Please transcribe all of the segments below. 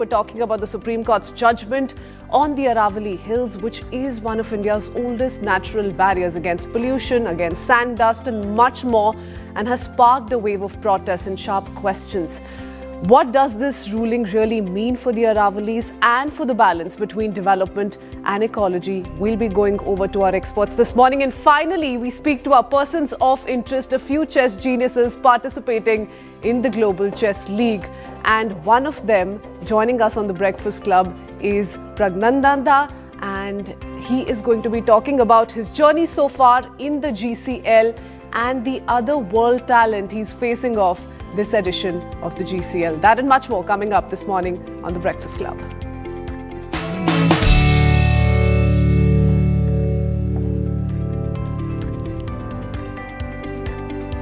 We're talking about the Supreme Court's judgment on the Aravalli Hills, which is one of India's oldest natural barriers against pollution, against sand, dust and much more, and has sparked a wave of protests and sharp questions. What does this ruling really mean for the Aravallis and for the balance between development and ecology? We'll be going over to our experts this morning. And finally, we speak to our persons of interest, a few chess geniuses participating in the Global Chess League. And one of them joining us on the Breakfast Club is Pragnananda, and he is going to be talking about his journey so far in the GCL and the other world talent he's facing off this edition of the GCL. That and much more coming up this morning on the Breakfast Club.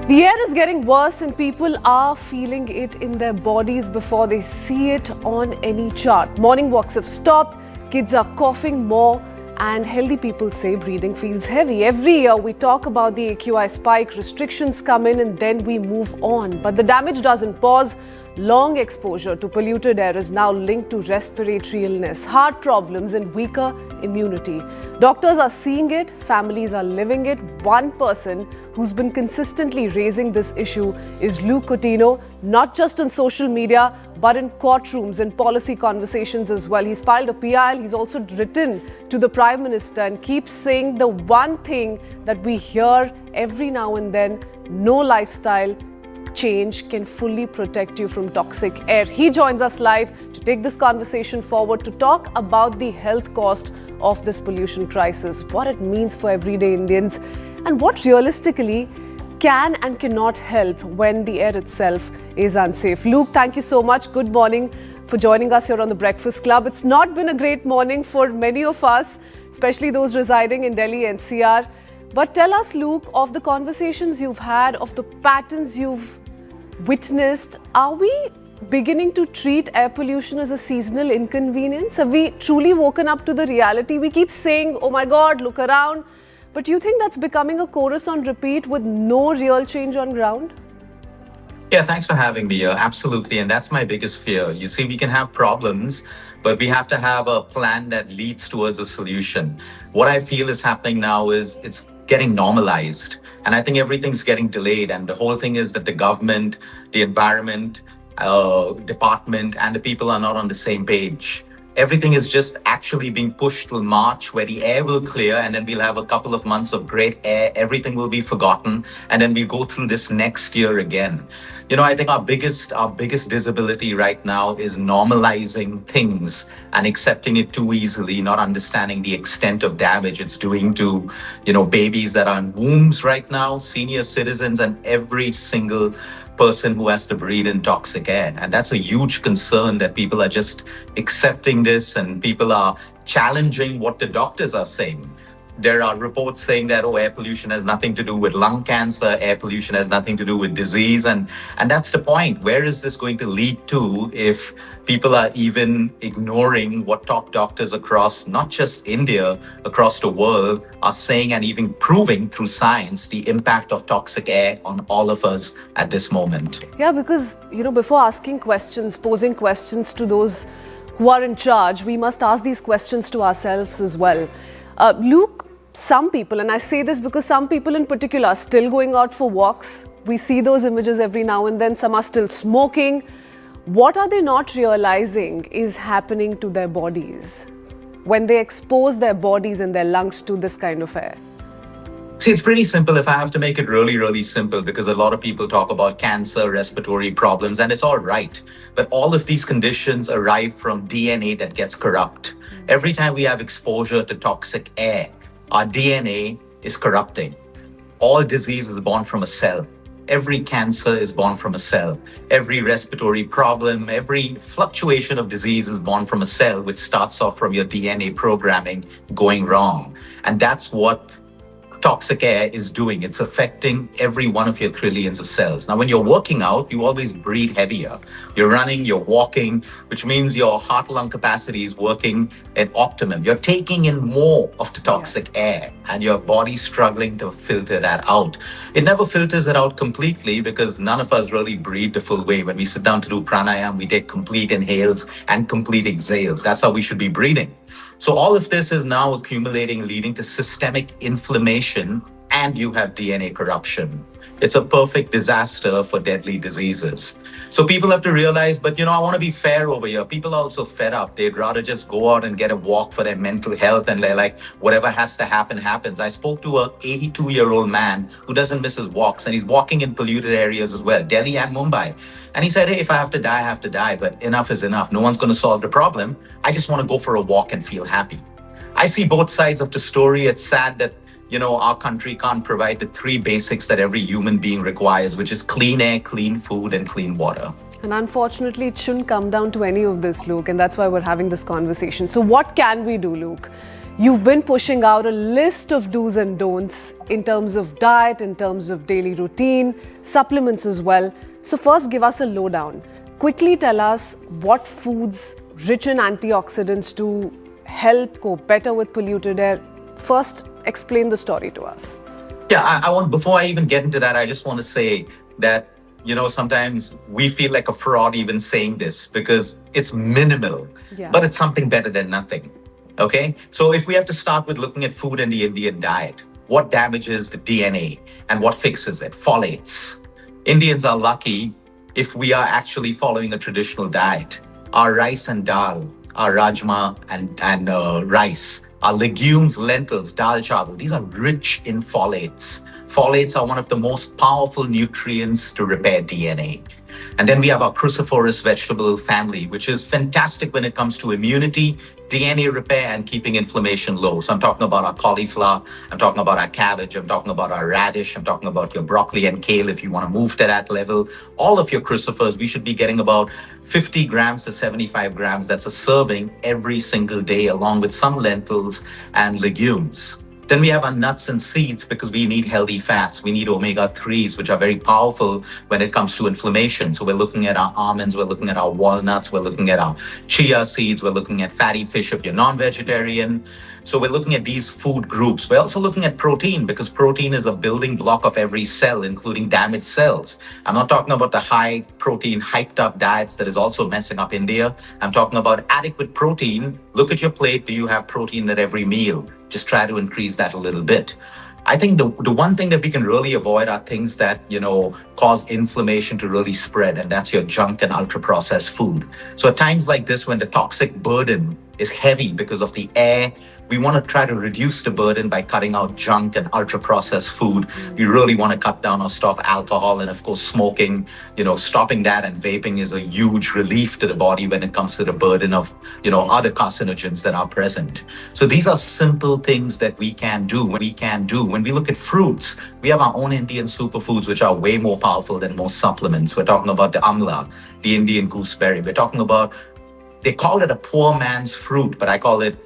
The air is getting worse and people are feeling it in their bodies before they see it on any chart. Morning walks have stopped, kids are coughing more, and healthy people say breathing feels heavy. Every year we talk about the AQI spike, restrictions come in and then we move on. But the damage doesn't pause. Long exposure to polluted air is now linked to respiratory illness, heart problems and weaker immunity. Doctors are seeing it, families are living it. One person who's been consistently raising this issue is Luke Coutinho, not just on social media, but in courtrooms and policy conversations as well. He's filed a PIL, he's also written to the Prime Minister and keeps saying the one thing that we hear every now and then: no lifestyle change can fully protect you from toxic air. He joins us live to take this conversation forward, to talk about the health cost of this pollution crisis, what it means for everyday Indians, and what realistically can and cannot help when the air itself is unsafe. Luke, thank you so much. Good morning for joining us here on the Breakfast Club. It's not been a great morning for many of us, especially those residing in Delhi NCR. But tell us, Luke, of the conversations you've had, of the patterns you've witnessed, are we beginning to treat air pollution as a seasonal inconvenience? Have we truly woken up to the reality? We keep saying, oh my God, look around. But do you think that's becoming a chorus on repeat with no real change on ground? Yeah, thanks for having me here. Absolutely. And that's my biggest fear. You see, we can have problems, but we have to have a plan that leads towards a solution. What I feel is happening now is it's getting normalized. And I think everything's getting delayed. And the whole thing is that the government, the environment department, and the people are not on the same page. Everything is just actually being pushed till March, where the air will clear, and then we'll have a couple of months of great air. Everything will be forgotten, and then we'll go through this next year again. You know, I think our biggest disability right now is normalizing things and accepting it too easily, not understanding the extent of damage it's doing to, babies that are in wombs right now, senior citizens, and every single person who has to breathe in toxic air. And that's a huge concern, that people are just accepting this and people are challenging what the doctors are saying. There are reports saying that, air pollution has nothing to do with lung cancer, air pollution has nothing to do with disease. And that's the point. Where is this going to lead to if people are even ignoring what top doctors across, not just India, across the world, are saying and even proving through science the impact of toxic air on all of us at this moment? Yeah, because, before asking questions, posing questions to those who are in charge, we must ask these questions to ourselves as well. Luke, some people, and I say this because some people in particular are still going out for walks. We see those images every now and then. Some are still smoking. What are they not realizing is happening to their bodies when they expose their bodies and their lungs to this kind of air? See, it's pretty simple if I have to make it really, really simple, because a lot of people talk about cancer, respiratory problems, and it's all right. But all of these conditions arrive from DNA that gets corrupt. Every time we have exposure to toxic air, our DNA is corrupting. All disease is born from a cell. Every cancer is born from a cell. Every respiratory problem, every fluctuation of disease is born from a cell, which starts off from your DNA programming going wrong. And that's what toxic air is doing. It's affecting every one of your trillions of cells. Now, when you're working out, you always breathe heavier. You're running, you're walking, which means your heart lung capacity is working at optimum. You're taking in more of the toxic air and your body's struggling to filter that out. It never filters it out completely because none of us really breathe the full way. When we sit down to do pranayama, we take complete inhales and complete exhales. That's how we should be breathing. So all of this is now accumulating, leading to systemic inflammation, and you have DNA corruption. It's a perfect disaster for deadly diseases. So people have to realize, but I want to be fair over here. People are also fed up. They'd rather just go out and get a walk for their mental health, and they're like, whatever has to happen, happens. I spoke to a 82-year-old man who doesn't miss his walks, and he's walking in polluted areas as well, Delhi and Mumbai. And he said, hey, if I have to die, I have to die, but enough is enough. No one's going to solve the problem. I just want to go for a walk and feel happy. I see both sides of the story. It's sad that our country can't provide the three basics that every human being requires, which is clean air, clean food, and clean water. And unfortunately, it shouldn't come down to any of this, Luke, and that's why we're having this conversation. So what can we do, Luke? You've been pushing out a list of do's and don'ts in terms of diet, in terms of daily routine, supplements as well. So first, give us a lowdown. Quickly tell us what foods rich in antioxidants do help go better with polluted air. First, explain the story to us. Yeah, I want, before I even get into that, I just want to say that, sometimes we feel like a fraud even saying this because it's minimal, but it's something better than nothing. Okay. So if we have to start with looking at food in the Indian diet, what damages the DNA and what fixes it? Folates. Indians are lucky if we are actually following a traditional diet. Our rice and dal, our rajma and rice, our legumes, lentils, dal chawal, these are rich in folates. Folates are one of the most powerful nutrients to repair DNA. And then we have our cruciferous vegetable family, which is fantastic when it comes to immunity, DNA repair, and keeping inflammation low. So I'm talking about our cauliflower, I'm talking about our cabbage, I'm talking about our radish, I'm talking about your broccoli and kale if you want to move to that level. All of your crucifers, we should be getting about 50 grams to 75 grams. That's a serving every single day, along with some lentils and legumes. Then we have our nuts and seeds because we need healthy fats. We need omega-3s, which are very powerful when it comes to inflammation. So we're looking at our almonds, we're looking at our walnuts, we're looking at our chia seeds, we're looking at fatty fish if you're non-vegetarian. So we're looking at these food groups. We're also looking at protein because protein is a building block of every cell, including damaged cells. I'm not talking about the high protein, hyped up diets that is also messing up India. I'm talking about adequate protein. Look at your plate. Do you have protein at every meal? Just try to increase that a little bit. I think the one thing that we can really avoid are things that, cause inflammation to really spread, and that's your junk and ultra-processed food. So at times like this, when the toxic burden is heavy because of the air, we want to try to reduce the burden by cutting out junk and ultra-processed food. We really want to cut down or stop alcohol and, of course, smoking. Stopping that and vaping is a huge relief to the body when it comes to the burden of, other carcinogens that are present. So these are simple things that we can do. When we look at fruits, we have our own Indian superfoods, which are way more powerful than most supplements. We're talking about the amla, the Indian gooseberry. We're talking about, they call it a poor man's fruit, but I call it,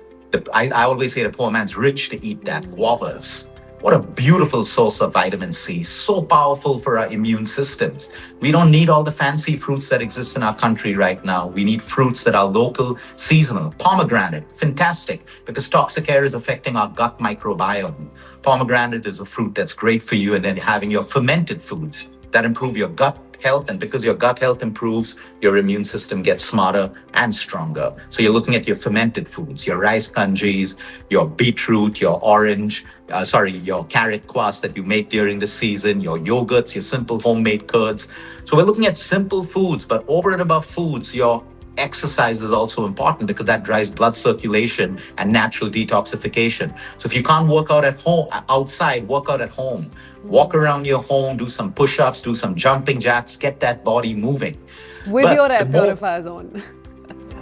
I always say the poor man's rich to eat that, guavas. What a beautiful source of vitamin C, so powerful for our immune systems. We don't need all the fancy fruits that exist in our country right now. We need fruits that are local, seasonal. Pomegranate, fantastic, because toxic air is affecting our gut microbiome. Pomegranate is a fruit that's great for you, and then having your fermented foods that improve your gut health, and because your gut health improves, your immune system gets smarter and stronger. So you're looking at your fermented foods, your rice kanjis, your beetroot, your your carrot kvass that you make during the season, your yogurts, your simple homemade curds. So we're looking at simple foods, but over and above foods, your exercise is also important because that drives blood circulation and natural detoxification. So if you can't work out at home, outside, work out at home. Walk around your home, do some push-ups, do some jumping jacks, get that body moving. With your air purifiers on.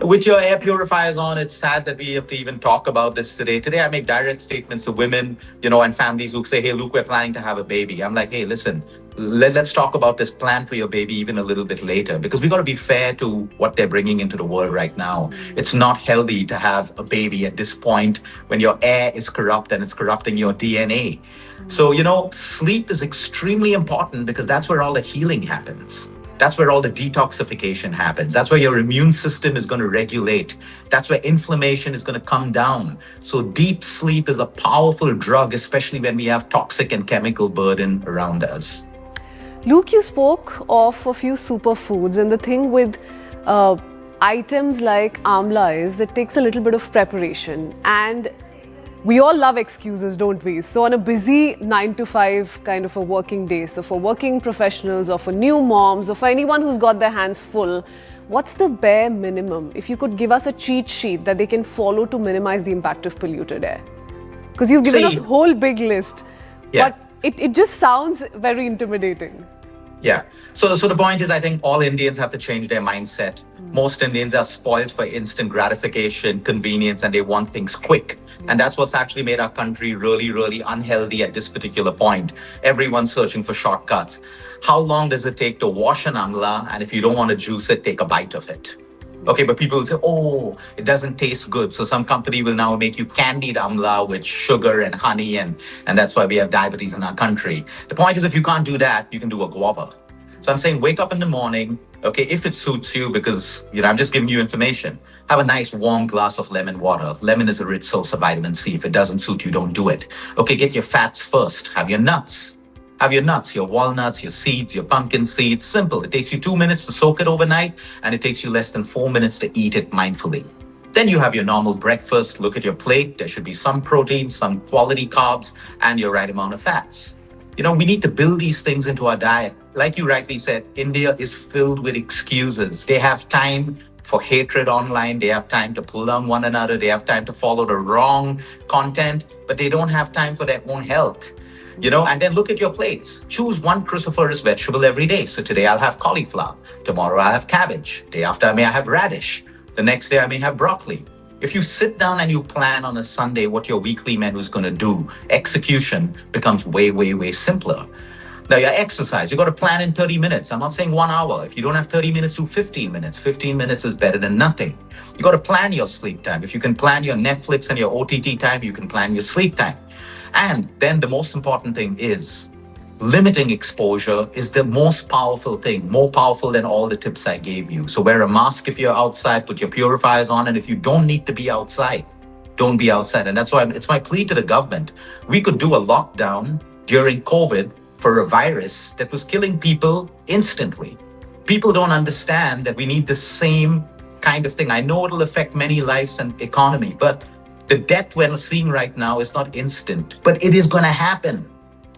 With your air purifiers on, it's sad that we have to even talk about this today. Today, I make direct statements to women, and families who say, hey, Luke, we're planning to have a baby. I'm like, hey, listen, let's talk about this plan for your baby even a little bit later, because we got to be fair to what they're bringing into the world right now. It's not healthy to have a baby at this point when your air is corrupt and it's corrupting your DNA. So, sleep is extremely important because that's where all the healing happens. That's where all the detoxification happens. That's where your immune system is going to regulate. That's where inflammation is going to come down. So deep sleep is a powerful drug, especially when we have toxic and chemical burden around us. Luke, you spoke of a few superfoods, and the thing with items like amla is it takes a little bit of preparation, and we all love excuses, don't we? So on a busy 9 to 5 kind of a working day, so for working professionals or for new moms or for anyone who's got their hands full, what's the bare minimum? If you could give us a cheat sheet that they can follow to minimize the impact of polluted air. Because you've given us a whole big list, but it just sounds very intimidating. Yeah. So the point is, I think all Indians have to change their mindset. Most Indians are spoiled for instant gratification, convenience, and they want things quick. And that's what's actually made our country really, really unhealthy at this particular point. Everyone's searching for shortcuts. How long does it take to wash an amla? And if you don't want to juice it, take a bite of it. Okay, but people will say, oh, it doesn't taste good. So some company will now make you candied amla with sugar and honey, and that's why we have diabetes in our country. The point is, if you can't do that, you can do a guava. So I'm saying wake up in the morning, okay, if it suits you, because I'm just giving you information. Have a nice warm glass of lemon water. Lemon is a rich source of vitamin C. If it doesn't suit you, don't do it. Okay, get your fats first. Have your nuts. Have your nuts, your walnuts, your seeds, your pumpkin seeds. Simple. It takes you 2 minutes to soak it overnight, and it takes you less than 4 minutes to eat it mindfully. Then you have your normal breakfast. Look at your plate. There should be some protein, some quality carbs, and your right amount of fats. We need to build these things into our diet. Like you rightly said, India is filled with excuses. They have time for hatred online. They have time to pull down one another. They have time to follow the wrong content, but they don't have time for their own health. And then look at your plates. Choose one cruciferous vegetable every day. So today I'll have cauliflower. Tomorrow I'll have cabbage. Day after I may have radish. The next day I may have broccoli. If you sit down and you plan on a Sunday what your weekly menu is going to do, execution becomes way, way, way simpler. Now, your exercise, you got to plan in 30 minutes. I'm not saying 1 hour. If you don't have 30 minutes, do 15 minutes. 15 minutes is better than nothing. You got to plan your sleep time. If you can plan your Netflix and your OTT time, you can plan your sleep time. And then the most important thing is limiting exposure is the most powerful thing, more powerful than all the tips I gave you. So wear a mask if you're outside, put your purifiers on, and if you don't need to be outside, don't be outside. And that's why it's my plea to the government. We could do a lockdown during COVID for a virus that was killing people instantly. People don't understand that we need the same kind of thing. I know it'll affect many lives and economy, but the death we're seeing right now is not instant, but it is going to happen.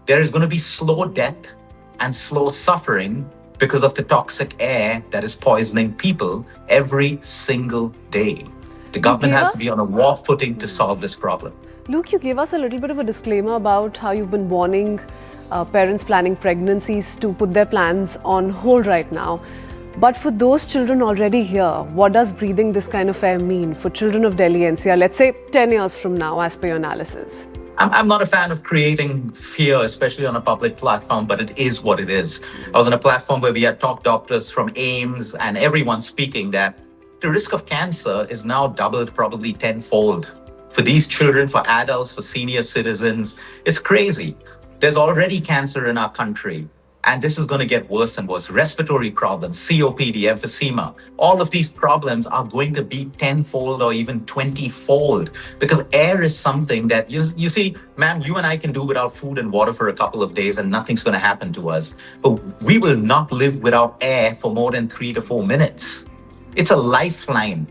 There is going to be slow death and slow suffering because of the toxic air that is poisoning people every single day. The government has to be on a war footing to solve this problem. Luke, you gave us a little bit of a disclaimer about how you've been warning parents planning pregnancies to put their plans on hold right now. But for those children already here, what does breathing this kind of air mean for children of Delhi NCR, let's say 10 years from now, as per your analysis? I'm not a fan of creating fear, especially on a public platform, but it is what it is. I was on a platform where we had top doctors from AIMS and everyone speaking that the risk of cancer is now doubled, probably tenfold. For these children, for adults, for senior citizens, it's crazy. There's already cancer in our country, and this is going to get worse and worse. Respiratory problems, COPD, emphysema, all of these problems are going to be tenfold or even 20-fold because air is something that, you see, ma'am, you and I can do without food and water for a couple of days and nothing's going to happen to us. But we will not live without air for more than 3 to 4 minutes. It's a lifeline.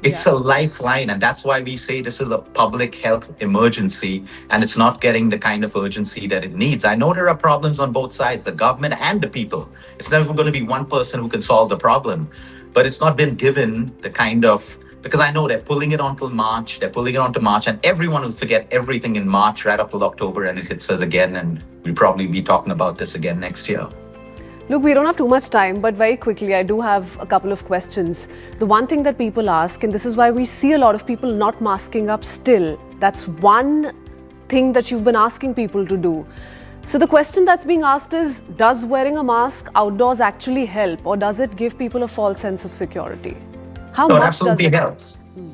It's a lifeline, and that's why we say this is a public health emergency, and it's not getting the kind of urgency that it needs. I know there are problems on both sides, the government and the people. It's never going to be one person who can solve the problem, but it's not been given the kind of, because I know they're pulling it onto March, and everyone will forget everything in March right up till October, and it hits us again, and we'll probably be talking about this again next year. Look, we don't have too much time, but very quickly, I do have a couple of questions. The one thing that people ask, and this is why we see a lot of people not masking up still, that's one thing that you've been asking people to do. So the question that's being asked is, does wearing a mask outdoors actually help, or does it give people a false sense of security? How much does it help?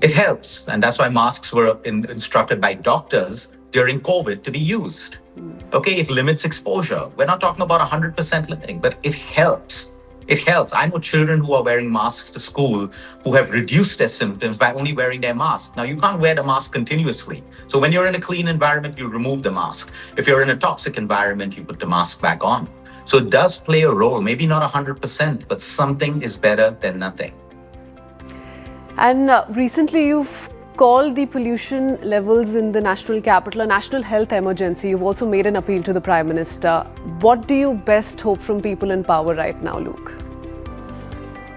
It helps, and that's why masks were instructed by doctors during COVID to be used. Okay, it limits exposure. We're not talking about 100% limiting, but it helps. It helps. I know children who are wearing masks to school who have reduced their symptoms by only wearing their mask. Now, you can't wear the mask continuously. So when you're in a clean environment, you remove the mask. If you're in a toxic environment, you put the mask back on. So it does play a role, maybe not 100%, but something is better than nothing. And recently you've called the pollution levels in the national capital a national health emergency. You've also made an appeal to the Prime Minister. What do you best hope from people in power right now, Luke?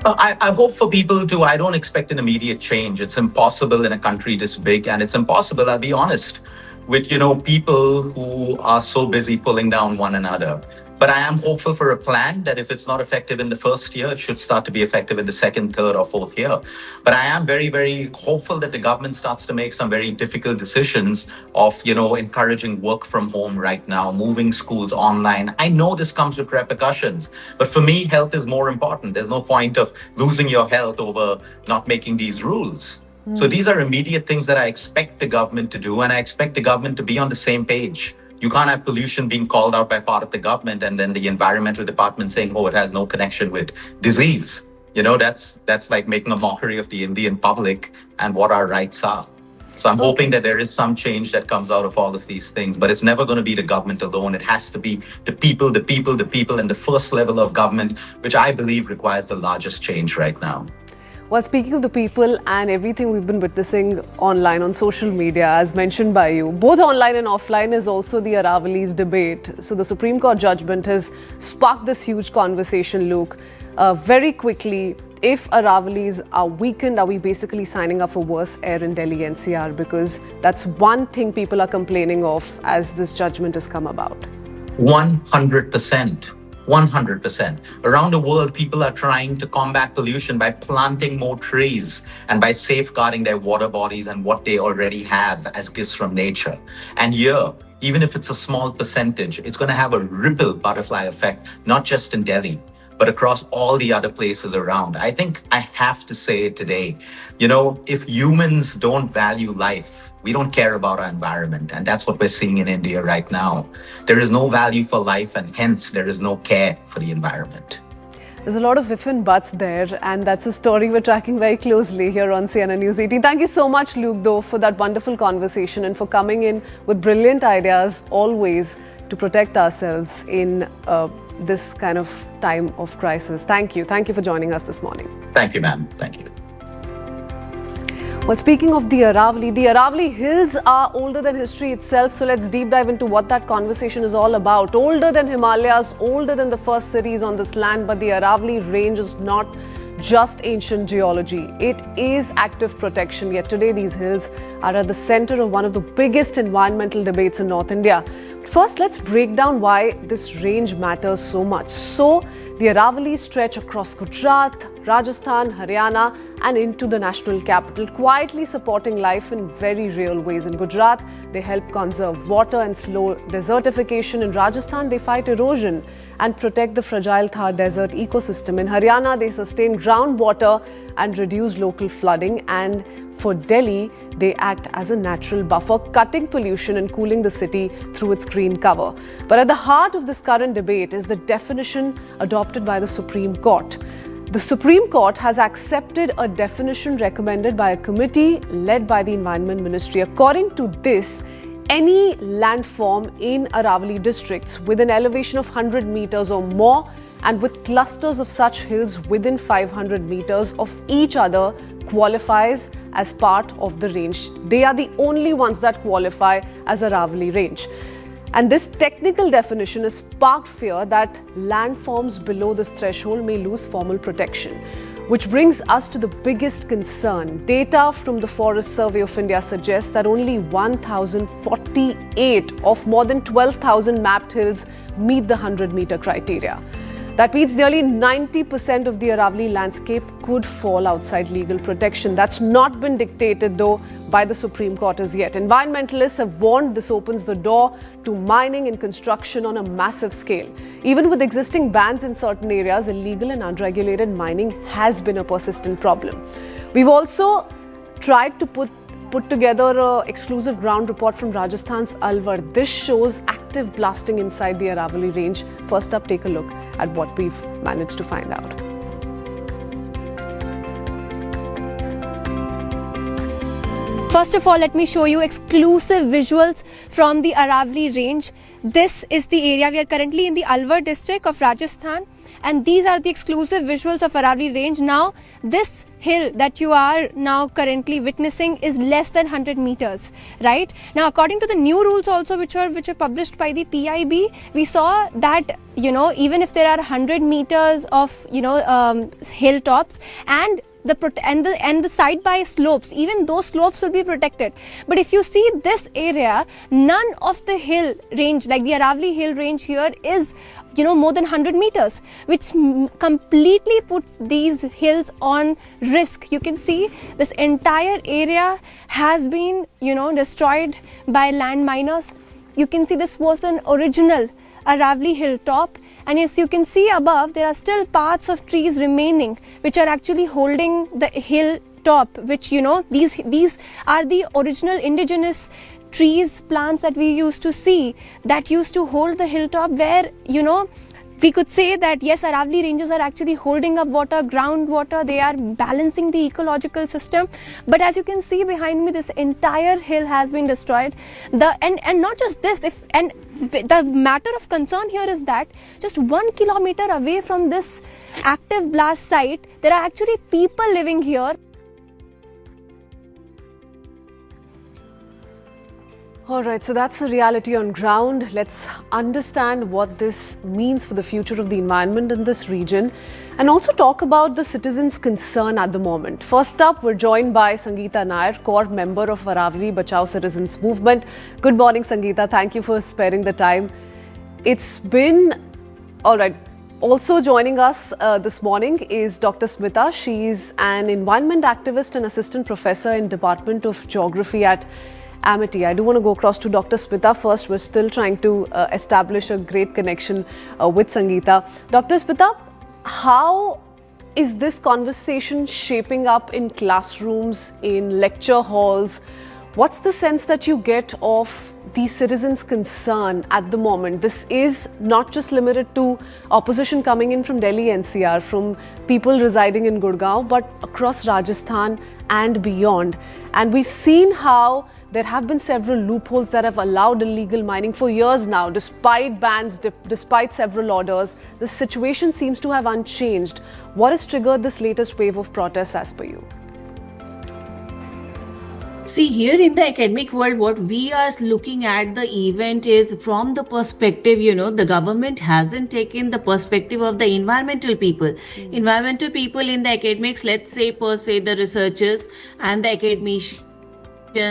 I hope for people to, I don't expect an immediate change. It's impossible in a country this big, and it's impossible, I'll be honest, with, people who are so busy pulling down one another. But I am hopeful for a plan that if it's not effective in the first year, it should start to be effective in the second, third, or fourth year. But I am very, very hopeful that the government starts to make some very difficult decisions of, encouraging work from home right now, moving schools online. I know this comes with repercussions, but for me, health is more important. There's no point of losing your health over not making these rules. So these are immediate things that I expect the government to do, and I expect the government to be on the same page. You can't have pollution being called out by part of the government and then the environmental department saying, oh, it has no connection with disease. That's like making a mockery of the Indian public and what our rights are. So I'm hoping that there is some change that comes out of all of these things, but it's never going to be the government alone. It has to be the people, and the first level of government, which I believe requires the largest change right now. Well, speaking of the people and everything we've been witnessing online on social media, as mentioned by you, both online and offline, is also the Aravalli's debate. So the Supreme Court judgment has sparked this huge conversation, Luke. Very quickly, if Aravallis are weakened, are we basically signing up for worse air in Delhi NCR? Because that's one thing people are complaining of as this judgment has come about. 100%. 100%. Around the world, people are trying to combat pollution by planting more trees and by safeguarding their water bodies and what they already have as gifts from nature. And here, even if it's a small percentage, it's going to have a ripple butterfly effect, not just in Delhi, but across all the other places around. I think I have to say it today. If humans don't value life, we don't care about our environment. And that's what we're seeing in India right now. There is no value for life, and hence there is no care for the environment. There's a lot of if and buts there, and that's a story we're tracking very closely here on CNN News 18. Thank you so much, Luke, though, for that wonderful conversation and for coming in with brilliant ideas always to protect ourselves in this kind of time of crisis. Thank you. Thank you for joining us this morning. Thank you, ma'am. Thank you. Well, speaking of the Aravalli Hills are older than history itself. So let's deep dive into what that conversation is all about. Older than Himalayas, older than the first cities on this land. But the Aravalli range is not just ancient geology. It is active protection. Yet today, these hills are at the center of one of the biggest environmental debates in North India. First, let's break down why this range matters so much. So, the Aravalli stretch across Gujarat, Rajasthan, Haryana and into the national capital, quietly supporting life in very real ways. In Gujarat, they help conserve water and slow desertification. In Rajasthan, they fight erosion and protect the fragile Thar desert ecosystem. In Haryana, they sustain groundwater and reduce local flooding. And for Delhi, they act as a natural buffer, cutting pollution and cooling the city through its green cover. But at the heart of this current debate is the definition adopted by the Supreme Court. The Supreme Court has accepted a definition recommended by a committee led by the Environment Ministry. According to this, any landform in Aravalli districts with an elevation of 100 meters or more and with clusters of such hills within 500 meters of each other qualifies as part of the range. They are the only ones that qualify as Aravalli range. And this technical definition has sparked fear that landforms below this threshold may lose formal protection. Which brings us to the biggest concern. Data from the Forest Survey of India suggests that only 1,048 of more than 12,000 mapped hills meet the 100-meter criteria. That means nearly 90% of the Aravalli landscape could fall outside legal protection. That's not been dictated, though, by the Supreme Court as yet. Environmentalists have warned this opens the door to mining and construction on a massive scale. Even with existing bans in certain areas, illegal and unregulated mining has been a persistent problem. We've also tried to put put together an exclusive ground report from Rajasthan's Alwar. This shows active blasting inside the Aravalli range. First up, take a look at what we've managed to find out. First of all, let me show you exclusive visuals from the Aravalli range. This is the area. We are currently in the Alwar district of Rajasthan, and these are the exclusive visuals of Aravalli range. Now, this hill that you are now currently witnessing is less than 100 meters, right? Now, according to the new rules also which were published by the PIB, we saw that, even if there are 100 meters of, hilltops and the side by slopes, even those slopes will be protected. But if you see this area, none of the hill range, like the Aravalli hill range here, is more than 100 meters, which completely puts these hills on risk. You can see this entire area has been destroyed by land miners. You can see this was an original Aravalli hilltop, and as you can see above, there are still parts of trees remaining which are actually holding the hilltop, which these are the original indigenous trees, plants that we used to see that used to hold the hilltop, where we could say that yes, Aravalli ranges are actually holding up water, groundwater, they are balancing the ecological system. But as you can see behind me, this entire hill has been destroyed. And not just this, the matter of concern here is that just 1 kilometer away from this active blast site, there are actually people living here. All right, so that's the reality on ground. Let's understand what this means for the future of the environment in this region and also talk about the citizens' concern at the moment. First up, we're joined by Sangeeta Nair, core member of Aravalli Bachao Citizens Movement. Good morning, Sangeeta. Thank you for sparing the time. It's been... All right. Also joining us this morning is Dr. Smita. She's an environment activist and assistant professor in Department of Geography at Amity. I do want to go across to Dr. Smita first. We're still trying to establish a great connection with Sangeeta. Dr. Smita, how is this conversation shaping up in classrooms, in lecture halls? What's the sense that you get of the citizens' concern at the moment? This is not just limited to opposition coming in from Delhi NCR, from people residing in Gurgaon, but across Rajasthan and beyond. And we've seen how there have been several loopholes that have allowed illegal mining for years now, despite bans, despite several orders. The situation seems to have unchanged. What has triggered this latest wave of protests as per you? See, here in the academic world, what we are looking at the event is from the perspective, the government hasn't taken the perspective of the environmental people. Environmental people in the academics, let's say per se the researchers and the academicians,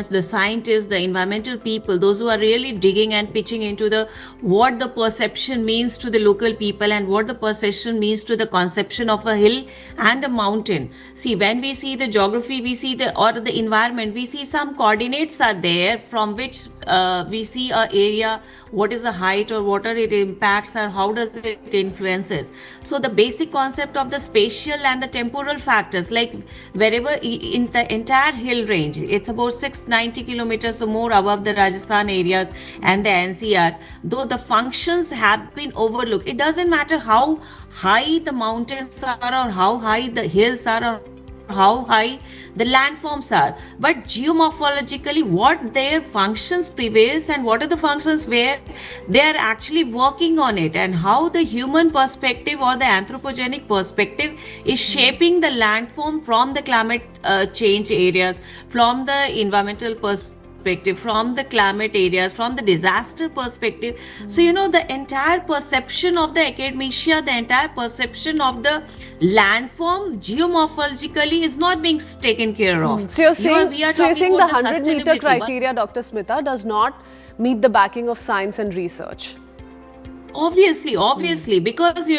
the scientists, the environmental people, those who are really digging and pitching into what the perception means to the local people and what the perception means to the conception of a hill and a mountain. See, when we see the geography, we see the environment, we see some coordinates are there from which we see a area, what is the height or what are it impacts or how does it influences. So the basic concept of the spatial and the temporal factors, like wherever in the entire hill range, it's about 690 kilometers or more above the Rajasthan areas and the NCR, though the functions have been overlooked. It doesn't matter how high the mountains are or how high the hills are or how high the landforms are, but geomorphologically what their functions prevails and what are the functions where they are actually working on it, and how the human perspective or the anthropogenic perspective is shaping the landform from the climate change areas, from the environmental perspective, from the climate areas, from the disaster perspective. So, the entire perception of the academia, the entire perception of the landform geomorphologically is not being taken care of. So you're saying, the 100-meter criteria, Dr. Smita, does not meet the backing of science and research? Obviously, because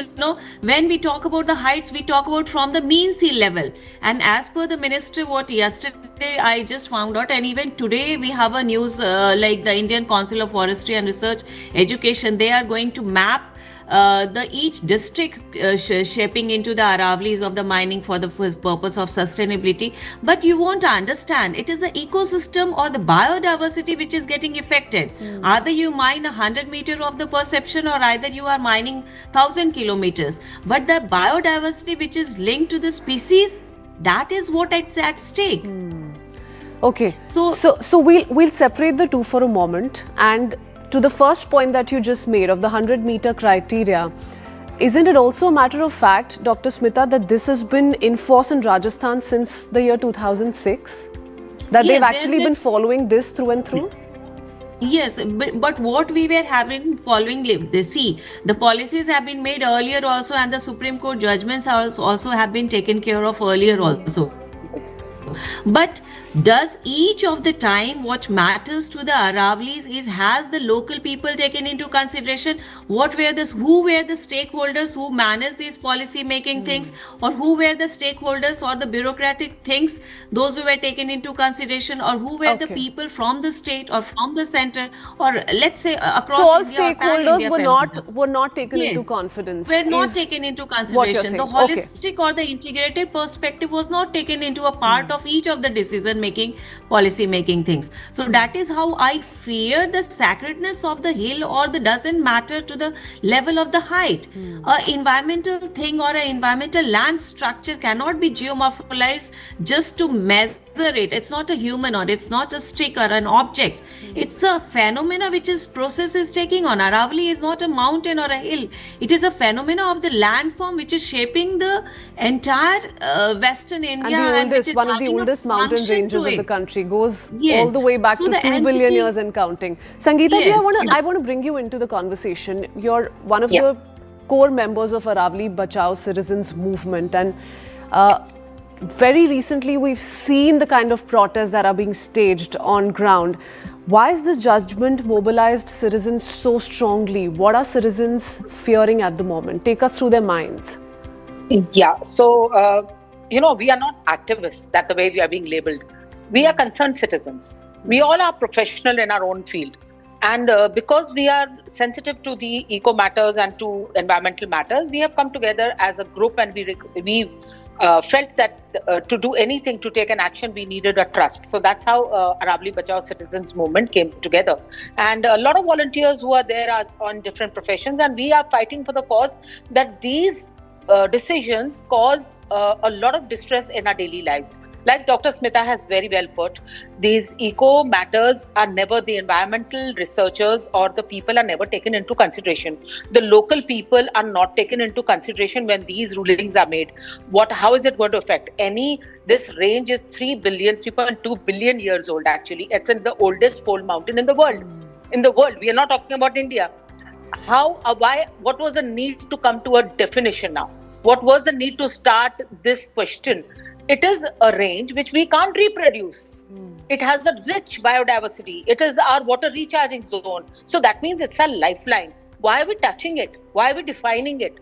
when we talk about the heights, we talk about from the mean sea level, and as per the minister what yesterday I just found out, and even today we have a news like the Indian Council of Forestry and Research Education. They are going to map the each district shaping into the Aravallis of the mining for the purpose of sustainability. But you won't understand, it is the ecosystem or the biodiversity which is getting affected. Either you mine 100 meter of the perception, or either you are mining 1,000 kilometers. But the biodiversity which is linked to the species, that is what is at stake. Okay, So- so we'll separate the two for a moment. And to the first point that you just made of the 100-meter criteria, isn't it also a matter of fact, Dr. Smita, that this has been in force in Rajasthan since the year 2006? That Yes, they've there actually been is- following this through and through? Yes, but what we were having following, see, the policies have been made earlier also, and the Supreme Court judgments also have been taken care of earlier also. But does each of the time what matters to the Aravallis is, has the local people taken into consideration? Who were the stakeholders who manage these policy making things, or who were the stakeholders or the bureaucratic things, those who were taken into consideration, or who were the Okay. people from the state or from the center, or let's say across So all India or stakeholders pan-India were not taken into Yes. confidence. Were not is taken into what you're consideration. The saying. Okay. holistic or the integrated perspective was not taken into a part of each of the decision making, policy making things. So that is how I fear the sacredness of the hill, or the doesn't matter to the level of the height. A environmental thing or an environmental land structure cannot be geomorphalized just to measure it. It's not a human, or it's not a stick or an object. It's a phenomena which is process is taking on. Aravalli is not a mountain or a hill. It is a phenomena of the landform which is shaping the entire Western India, And the which is one of the having a oldest mountain function ranges to of the it. country, goes Yes. all the way back So to the 2 billion entity- years and counting. Sangeeta ji, Yes. I want to bring you into the conversation. You're one of Yeah. the core members of Aravalli Bachao Citizens Movement, and very recently we've seen the kind of protests that are being staged on ground. Why is this judgment mobilized citizens so strongly? What are citizens fearing at the moment? Take us through their minds. Yeah, so, we are not activists, that the way we are being labeled. We are concerned citizens. We all are professional in our own field. And because we are sensitive to the eco matters and to environmental matters, we have come together as a group, and we felt that to do anything, to take an action, we needed a trust. So that's how Aravalli Bachao Citizens Movement came together. And a lot of volunteers who are there are on different professions, and we are fighting for the cause that these decisions cause a lot of distress in our daily lives. Like Dr. Smita has very well put, these eco matters are never, the environmental researchers or the people are never taken into consideration. The local people are not taken into consideration when these rulings are made. How is it going to affect? This range is 3.2 billion years old actually. It's in the oldest pole mountain in the world. We are not talking about India. What was the need to come to a definition now? What was the need to start this question? It is a range which we can't reproduce. It has a rich biodiversity. It is our water recharging zone. So that means it's a lifeline. Why are we touching it? Why are we defining it?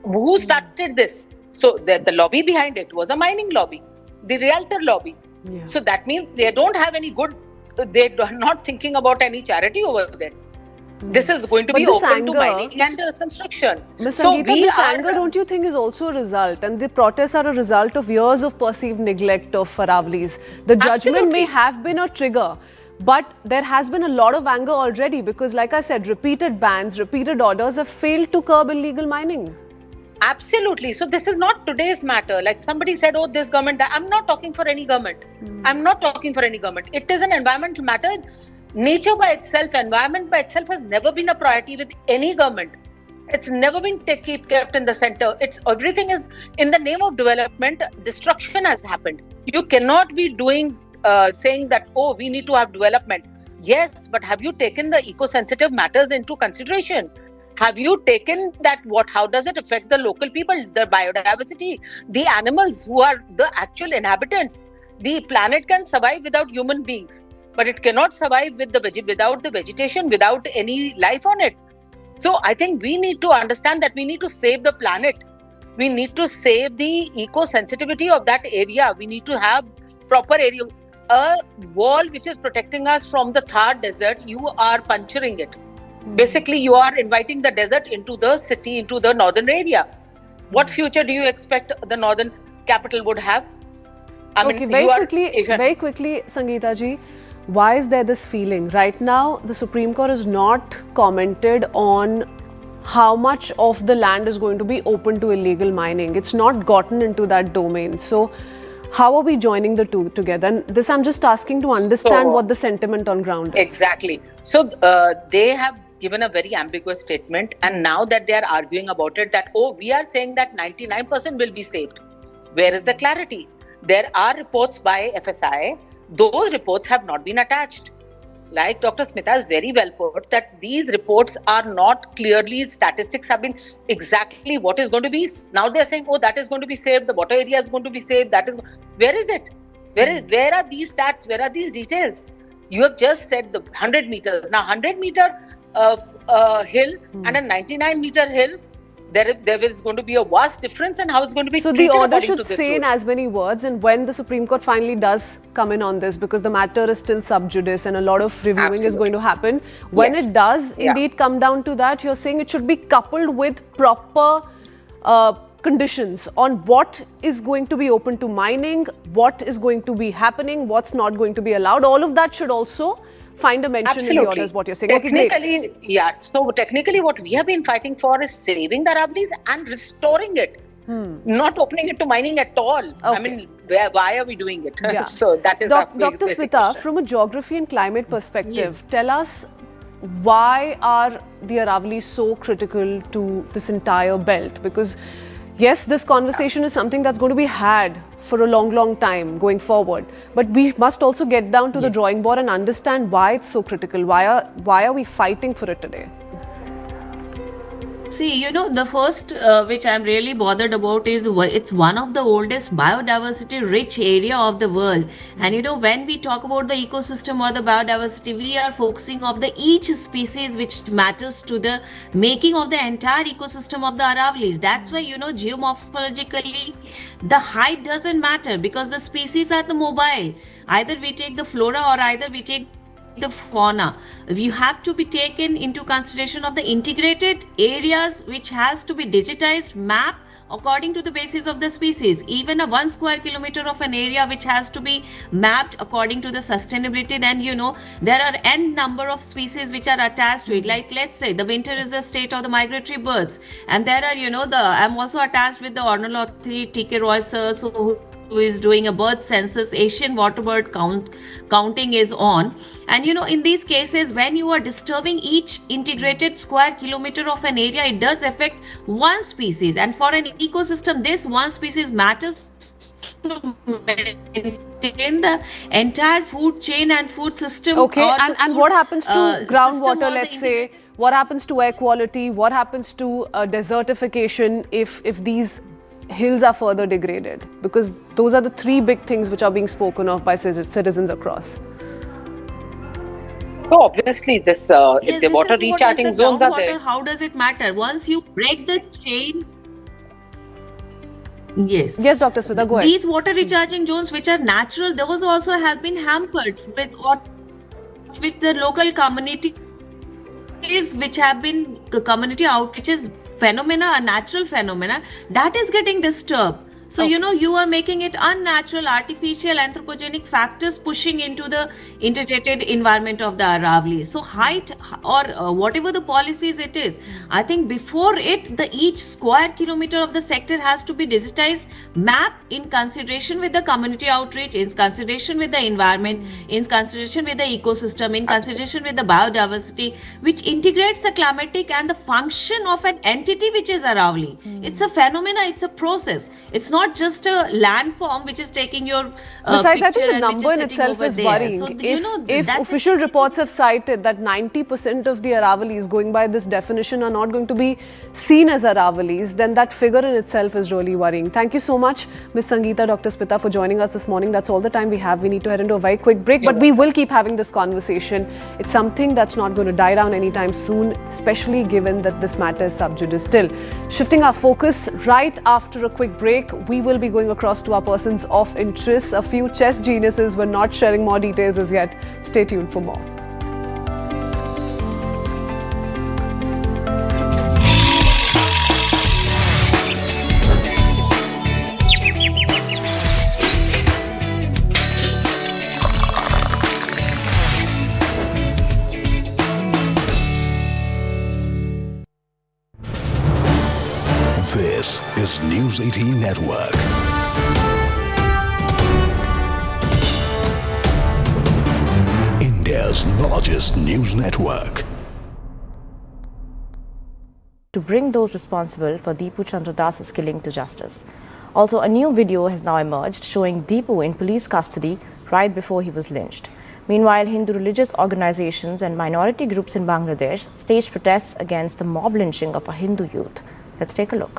Who started this? So the lobby behind it was a mining lobby, the realtor lobby. Yeah. So that means they don't have any good, they are not thinking about any charity over there. This is going to But be this open to anger- mining and construction. Ms. So Sangeeta, we this are- anger, don't you think, is also a result? And the protests are a result of years of perceived neglect of Aravallis. The judgment may Absolutely. have been a trigger, but there has been a lot of anger already because, like I said, repeated bans, repeated orders have failed to curb illegal mining. Absolutely. So this is not today's matter. Like somebody said, oh, this government, that. I'm not talking for any government. I'm not talking for any government. It is an environmental matter. Nature by itself, environment by itself has never been a priority with any government. It's never been kept in the center. Everything is in the name of development. Destruction has happened. You cannot be saying that, oh, we need to have development. Yes, but have you taken the eco-sensitive matters into consideration? Have you taken that? How does it affect the local people, the biodiversity, the animals who are the actual inhabitants? The planet can survive without human beings, but it cannot survive without the vegetation, without any life on it. So I think we need to understand that we need to save the planet. We need to save the eco-sensitivity of that area. We need to have proper area. a wall which is protecting us from the Thar desert, you are puncturing it. Basically, you are inviting the desert into the city, into the northern area. What future do you expect the northern capital would have? Okay, very quickly, Sangeeta ji, why is there this feeling? Right now, the Supreme Court has not commented on how much of the land is going to be open to illegal mining. It's not gotten into that domain. So, how are we joining the two together? And this I'm just asking to understand what the sentiment on ground is. Exactly. So, they have given a very ambiguous statement, and now that they are arguing about it, that, oh, we are saying that 99% will be saved. Where is the clarity? There are reports by FSI. Those reports have not been attached. Like Dr. Smita has very well put, that these reports are not clearly, statistics have been exactly what is going to be. Now they are saying, oh, that is going to be saved, the water area is going to be saved. That is, where is it? Where are these stats? Where are these details? You have just said the 100 meters. Now 100 meter hill and a 99 meter hill, there is going to be a vast difference, and how it's going to be so treated. The order should say in as many words, and when the Supreme Court finally does come in on this, because the matter is still sub judice and a lot of reviewing is going to happen, when it does indeed come down to that, you're saying it should be coupled with proper conditions on what is going to be open to mining, what is going to be happening, what's not going to be allowed. All of that should also find a mention in the order, is what you're saying. Technically, so technically what we have been fighting for is saving the Aravallis and restoring it. Not opening it to mining at all. I mean, why are we doing it? So that is Dr. Smita, from a geography and climate perspective, tell us, why are the Aravallis so critical to this entire belt? Because yes, this conversation is something that's going to be had for a long time going forward. But we must also get down to the drawing board and understand why it's so critical. Why are we fighting for it today? See, the first which I'm really bothered about is it's one of the oldest biodiversity rich area of the world. And when we talk about the ecosystem or the biodiversity, we are focusing on the each species which matters to the making of the entire ecosystem of the Aravallis. That's why, geomorphologically, the height doesn't matter, because the species are the mobile. Either we take the flora or either we take the fauna. You have to be taken into consideration of the integrated areas which has to be digitized map according to the basis of the species. Even a 1 square kilometer of an area which has to be mapped according to the sustainability, then there are n number of species which are attached to it. Like, let's say the winter is the state of the migratory birds, and there are I'm also attached with the ornithology TK Royce, who is doing a bird census. Asian waterbird counting is on, and in these cases, when you are disturbing each integrated square kilometer of an area, it does affect one species, and for an ecosystem, this one species matters to maintain the entire food chain and food system. Okay, and what happens to groundwater, let's say? What happens to air quality? What happens to desertification if these hills are further degraded? Because those are the three big things which are being spoken of by citizens across. So obviously this if the water recharging zones are there. How does it matter? Once you break the chain. Yes, Dr. Smita, go ahead. These water recharging zones which are natural, those also have been hampered with the local community which have been community outreaches phenomena, a natural phenomena that is getting disturbed. So, you are making it unnatural, artificial, anthropogenic factors pushing into the integrated environment of the Aravalli. So, height or whatever the policies it is, I think before it, each square kilometer of the sector has to be digitized, map in consideration with the community outreach, in consideration with the environment, in consideration with the ecosystem, in consideration with the biodiversity, which integrates the climatic and the function of an entity which is Aravalli. It's a phenomena, it's a process. It's not just a landform which is taking your Besides, I think the number in itself is worrying. So, if official reports have cited that 90% of the Aravallis, going by this definition, are not going to be seen as Aravallis, then that figure in itself is really worrying. Thank you so much, Ms. Sangeeta, Dr. Smita, for joining us this morning. That's all the time we have. We need to head into a very quick break, but we will keep having this conversation. It's something that's not going to die down anytime soon, especially given that this matter is sub judice still. Shifting our focus right after a quick break, we will be going across to our persons of interest. A few chess geniuses were not sharing more details as yet. Stay tuned for more. This is News 18 Network. India's largest news network. To bring those responsible for Deepu Chandra Das's killing to justice. Also, a new video has now emerged showing Deepu in police custody right before he was lynched. Meanwhile, Hindu religious organizations and minority groups in Bangladesh staged protests against the mob lynching of a Hindu youth. Let's take a look.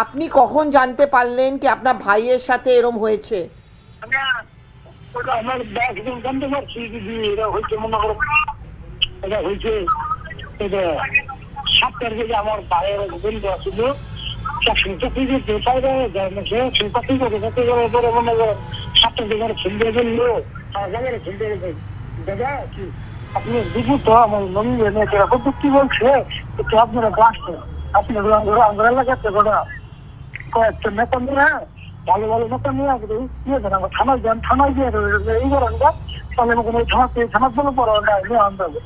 আপনি কখন জানতে পারলেন কি আপনার ভাইয়ের সাথে এরকম হয়েছে? আমার ব্যাগ জানতে পারছি যে এটা হয়েছে, মনে করো এটা হয়েছে 7 তারিখে আমার ভাইয়ের বন্ধু আসছিল, সিম্পাথি করে পরে মনে করো 7 তারিখে খেলতে গেলো, জায়গায় খেলতে গেছে। দাদা কি আপনি বুঝুন তো আমার মনে কি বলছে, একটু আপনারা আসছেন, আপনি আমরা এলাকাতে ঘোরা কয়েকটা নেতা নিয়ে ভালো ভালো নেতা নিয়ে নিয়ে যান, আমরা থানায় যান, থানায় গিয়ে এই করেন না, তাহলে আমাকে ওই থানার জন্য পড়া নিয়ে আনতে হবে।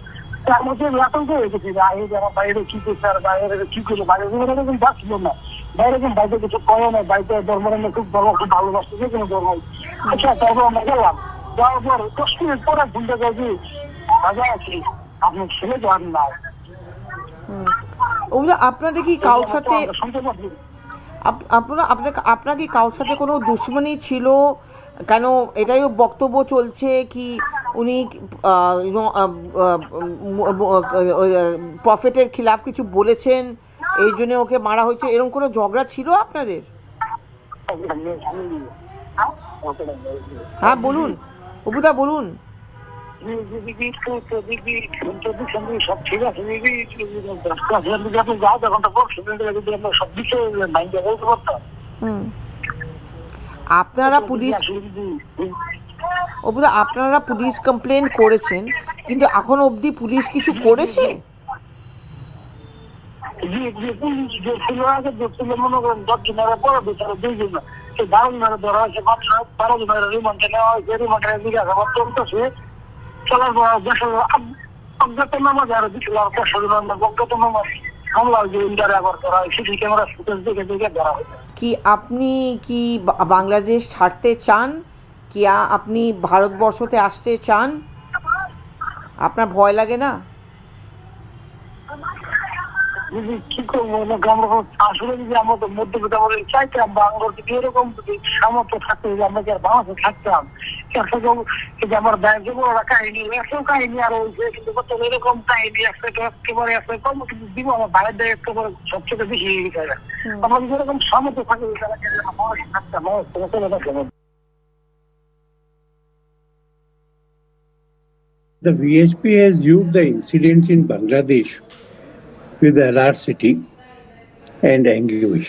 তার মধ্যে আতঙ্ক হয়ে গেছি যে আগে যারা বাইরে কি করছে আর বাইরে কি করলো, বাইরে এরকম যাচ্ছিল না, বাইরে কিন্তু বাইরে কিছু করে না, বাইরে ধর্ম খুব ধর্ম খুব ভালোবাসছে, যে কোনো ধর্ম। আচ্ছা, তারপর আমরা গেলাম, যাওয়ার পর 10 মিনিট পরে ঘুমতে গেছি, রাজা আছি আপনি ছেলে যান না। আপনাদের কি কারোর সাথে আপনার কি কারোর সাথে কোনো দুশ্মনী ছিল? কেন এটাই বক্তব্য চলছে কি উনি প্রফেটের খিলাফ কিছু বলেছেন এই জন্য ওকে মারা হয়েছে, এরকম কোনো ঝগড়া ছিল আপনাদের? হ্যাঁ বলুন অবুদা, বলুন। সব ঠিক আছে, সব বিষয়ে বলতে পারতাম। আপনারা পুলিশ কমপ্লেন করেছেন, কিন্তু এখনো অবধি পুলিশ কিছু করেছে? মনে করেন 10 জনের পরে বিচারে 2 জন, সে 12 জনের ধরা হয়েছে, 12 জনের রিমান্ডে নেওয়া হয়েছে, রিমান্ডে জিজ্ঞাসাবাদ চলতেছে। চলার পর অজ্ঞাত নামাজ আরো দিচ্ছিল, আর 500 জনের অজ্ঞাত নামাজ হামলা যে ইন্ডিয়ার আবার করা হয়, সিসি ক্যামেরা ফুটেজ দেখে দেখে ধরা হয়েছে। কি আপনি কি বাংলাদেশ ছাড়তে চান, কি আপনি ভারতবর্ষতে আসতে চান? আপনার ভয় লাগে না? কি করবো, আসলে যদি আমরা তো মধ্যবিত্ত আমাদের চাইতাম বা আমার যদি এরকম সামর্থ্য থাকতো যে আমরা কি আর বাংলাদেশে থাকতাম, আমার ব্যাংক ওরা কাহিনী একশো কাহিনী আরো হয়েছে, কিন্তু এরকম কাহিনী একেবারে কিন্তু দিব আমার বাইরের দেয় একেবারে সবচেয়ে বেশি হয়ে গেছে। আমরা যদি এরকম সামর্থ্য থাকে থাকতাম চলে থাকতাম। The VHP has viewed the incidents in Bangladesh with alarmity and anguish.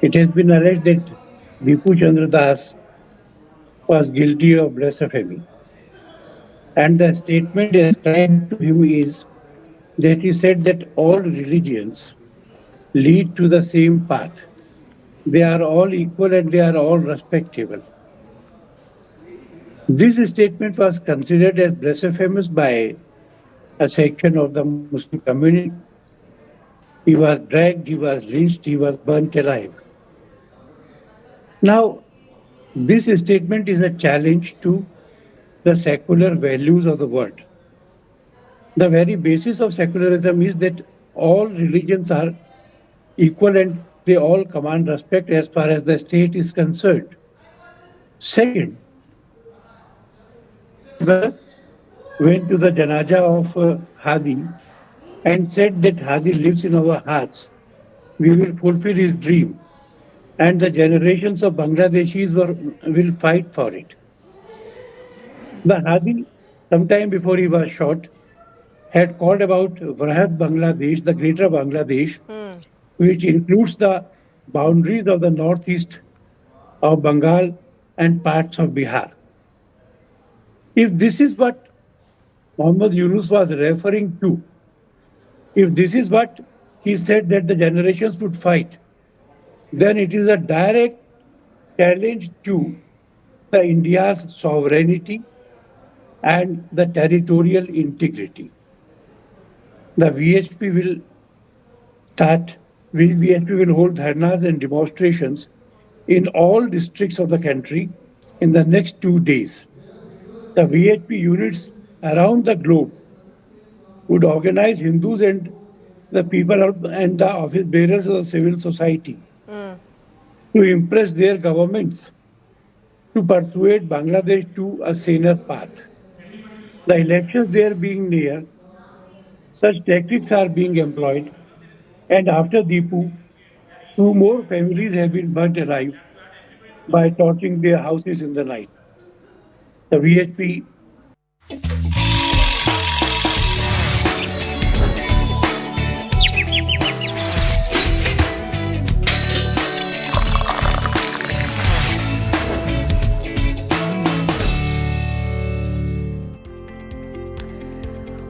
It has been alleged that Deepu Chandra Das was guilty of blasphemy, and the statement ascribed to him is that he said that all religions lead to the same path. They are all equal and they are all respectable. This statement was considered as blasphemous by a section of the Muslim community. He was dragged, he was lynched, he was burnt alive. Now, this statement is a challenge to the secular values of the world. The very basis of secularism is that all religions are equal and they all command respect as far as the state is concerned. Second, went to the janaza of Hadi and said that Hadi lives in our hearts. We will fulfill his dream, and the generations of Bangladeshis will fight for it. The Hadi, sometime before he was shot, had called about Vrahad Bangladesh, the greater Bangladesh, which includes the boundaries of the northeast of Bengal and parts of Bihar. If this is what Muhammad Yunus was referring to, if this is what he said that the generations would fight, then it is a direct challenge to the India's sovereignty and the territorial integrity. The VHP will hold dharnas and demonstrations in all districts of the country in the next 2 days. The VHP units around the globe would organize Hindus and the people and the office bearers of the civil society to impress their governments to persuade Bangladesh to a saner path. The elections there being near, such tactics are being employed, and after Deepu, 2 more families have been burnt alive by torching their houses in the night. The VHP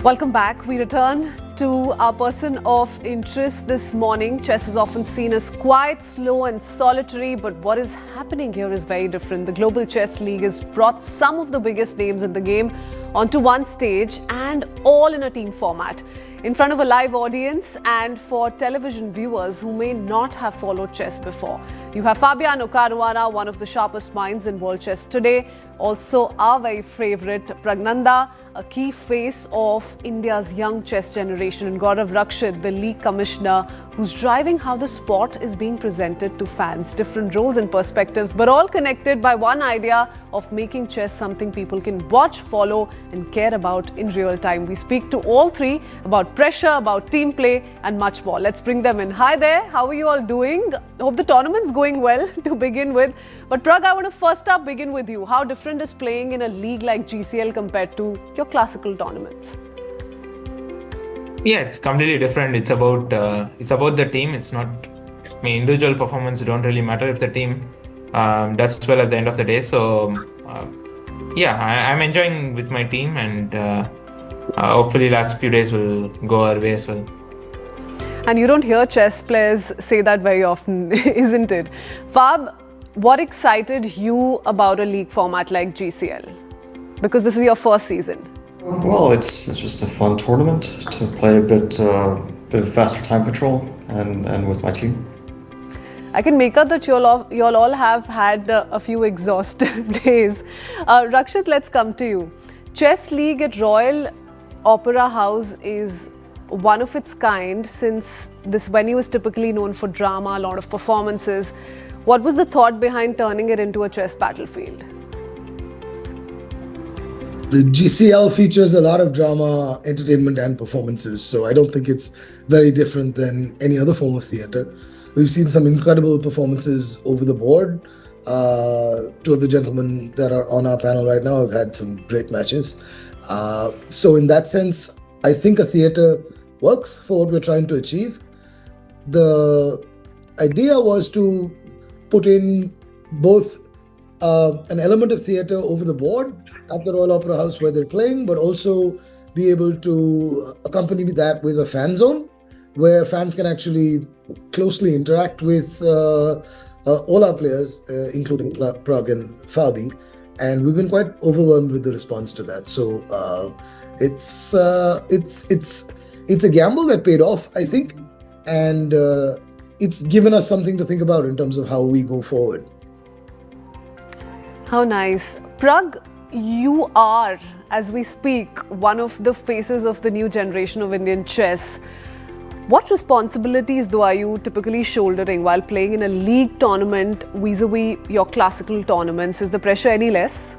Welcome back. We return to our person of interest this morning. Chess is often seen as quiet, slow and solitary, but what is happening here is very different. The Global Chess League has brought some of the biggest names in the game onto one stage and all in a team format, in front of a live audience and for television viewers who may not have followed chess before. You have Fabiano Caruana, one of the sharpest minds in world chess today. Also our very favourite Pragnanda, a key face of India's young chess generation, and Gaurav Rakshit, the league commissioner, who's driving how the sport is being presented to fans. Different roles and perspectives, but all connected by one idea of making chess something people can watch, follow and care about in real time. We speak to all three about pressure, about team play and much more. Let's bring them in. Hi there, how are you all doing? Hope the tournament's going well to begin with. But Prag, I want to first up begin with you. How different is playing in a league like GCL compared to your classical tournaments? Yeah, it's completely different. It's about the team. It's not. I mean, individual performance don't really matter if the team does well at the end of the day. So I'm enjoying with my team, and hopefully last few days will go our way as well. And you don't hear chess players say that very often, isn't it? Fab, what excited you about a league format like GCL? Because this is your first season. Well, it's just a fun tournament to play a bit of faster time control and with my team. I can make out that you'll all have had a few exhaustive days. Rakshit, let's come to you. Chess League at Royal Opera House is one of its kind, since this venue is typically known for drama, a lot of performances. What was the thought behind turning it into a chess battlefield? The GCL features a lot of drama, entertainment and performances, so I don't think it's very different than any other form of theatre. We've seen some incredible performances over the board. Two of the gentlemen that are on our panel right now have had some great matches. So in that sense, I think a theatre works for what we're trying to achieve. The idea was to put in both an element of theatre over the board at the Royal Opera House where they're playing, but also be able to accompany that with a fan zone where fans can actually closely interact with all our players, including Prag and Fabi. And we've been quite overwhelmed with the response to that. So it's a gamble that paid off, I think, and it's given us something to think about in terms of how we go forward. How nice. Prag, you are, as we speak, one of the faces of the new generation of Indian chess. What responsibilities, though, are you typically shouldering while playing in a league tournament vis-a-vis your classical tournaments? Is the pressure any less?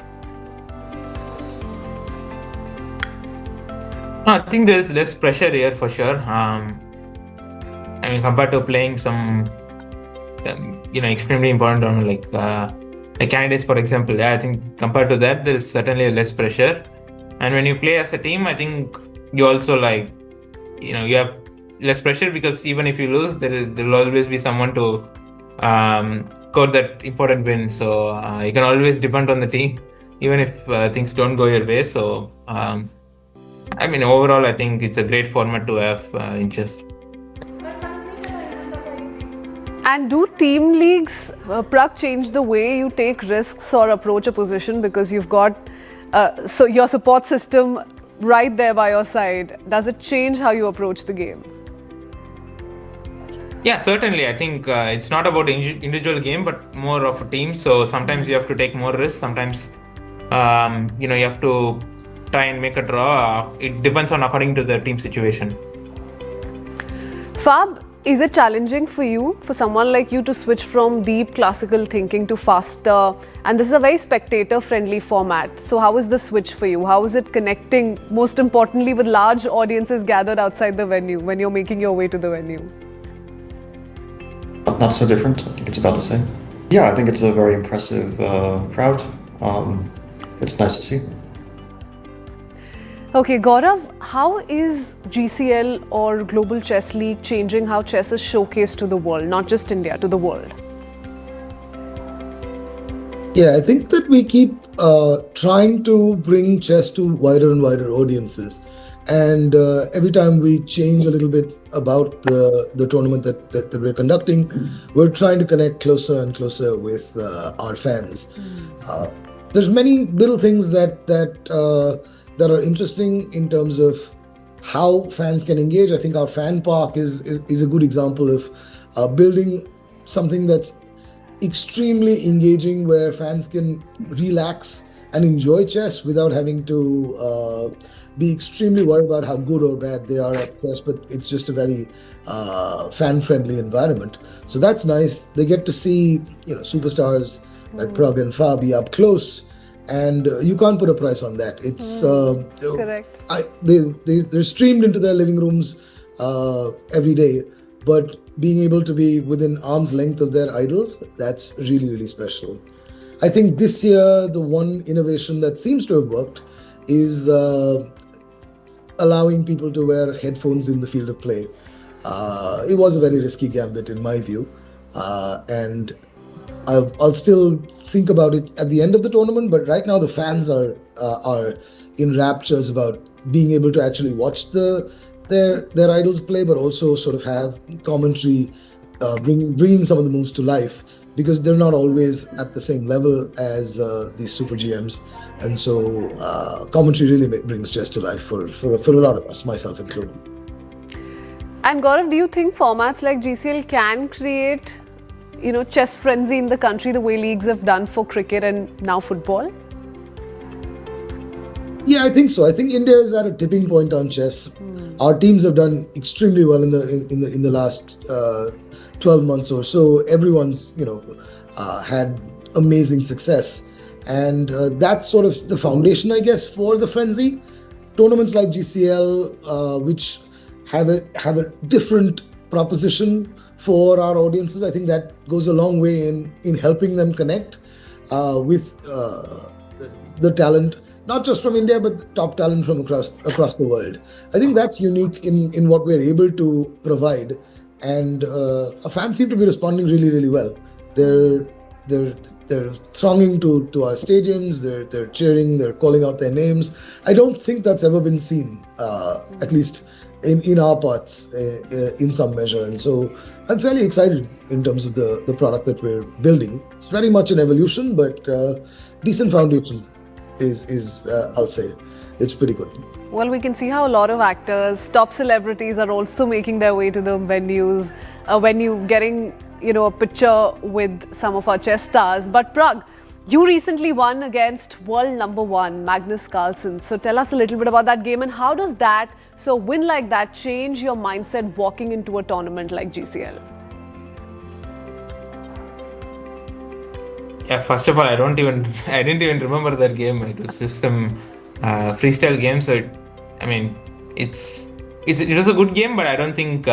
I think there's less pressure here for sure. I mean, compared to playing some, extremely important tournament like candidates, for example. I think compared to that, there is certainly less pressure. And when you play as a team, I think you also you have less pressure, because even if you lose, there'll always be someone to score that important win. So you can always depend on the team, even if things don't go your way. So overall, I think it's a great format to have in chess. And do team leagues, Prag, change the way you take risks or approach a position because you've got so your support system right there by your side? Does it change how you approach the game? Yeah, certainly. I think it's not about individual game, but more of a team. So sometimes you have to take more risks. Sometimes you have to try and make a draw. It depends on according to the team situation. Fab, is it challenging for you, for someone like you, to switch from deep classical thinking to faster? And this is a very spectator-friendly format. So how is the switch for you? How is it connecting, most importantly, with large audiences gathered outside the venue when you're making your way to the venue? Not so different. I think it's about the same. Yeah, I think it's a very impressive crowd. It's nice to see. Okay, Gaurav, how is GCL or Global Chess League changing how chess is showcased to the world, not just India, to the world? Yeah, I think that we keep trying to bring chess to wider and wider audiences. And every time we change a little bit about the tournament that we're conducting, we're trying to connect closer and closer with our fans. There's many little things that are interesting in terms of how fans can engage. I think our fan park is a good example of building something that's extremely engaging, where fans can relax and enjoy chess without having to be extremely worried about how good or bad they are at chess, but it's just a very fan-friendly environment. So that's nice. They get to see superstars like Prag and Fabi up close, and you can't put a price on that. It's correct. They're streamed into their living rooms every day, but being able to be within arm's length of their idols, that's really, really special. I think this year, the one innovation that seems to have worked is allowing people to wear headphones in the field of play. It was a very risky gambit in my view, and I'll still think about it at the end of the tournament, but right now the fans are in raptures about being able to actually watch their idols play, but also sort of have commentary bringing some of the moves to life, because they're not always at the same level as these super GMs. And so commentary really brings chess to life for a lot of us, myself included. And Gaurav, do you think formats like GCL can create, chess frenzy in the country the way leagues have done for cricket and now football? Yeah, I think so. I think India is at a tipping point on chess. Our teams have done extremely well in the last 12 months or so. Everyone's had amazing success, and that's sort of the foundation, I guess, for the frenzy. Tournaments like GCL, which have a different proposition for our audiences, I think that goes a long way in helping them connect with the talent, not just from India, but top talent from across the world. I think that's unique in what we're able to provide, and our fans seem to be responding really, really well. They're thronging to our stadiums. They're cheering. They're calling out their names. I don't think that's ever been seen, at least in our parts, in some measure. And so I'm fairly excited in terms of the product that we're building. It's very much an evolution, but decent foundation is I'll say it's pretty good. Well, we can see how a lot of actors, top celebrities are also making their way to the venues, getting a picture with some of our chess stars. But Prag, you recently won against world number 1 Magnus Carlsen. So tell us a little bit about that game, and how does a win like that change your mindset walking into a tournament like GCL? Yeah, first of all, I didn't even remember that game. It was just some freestyle game. So it was a good game, but I don't think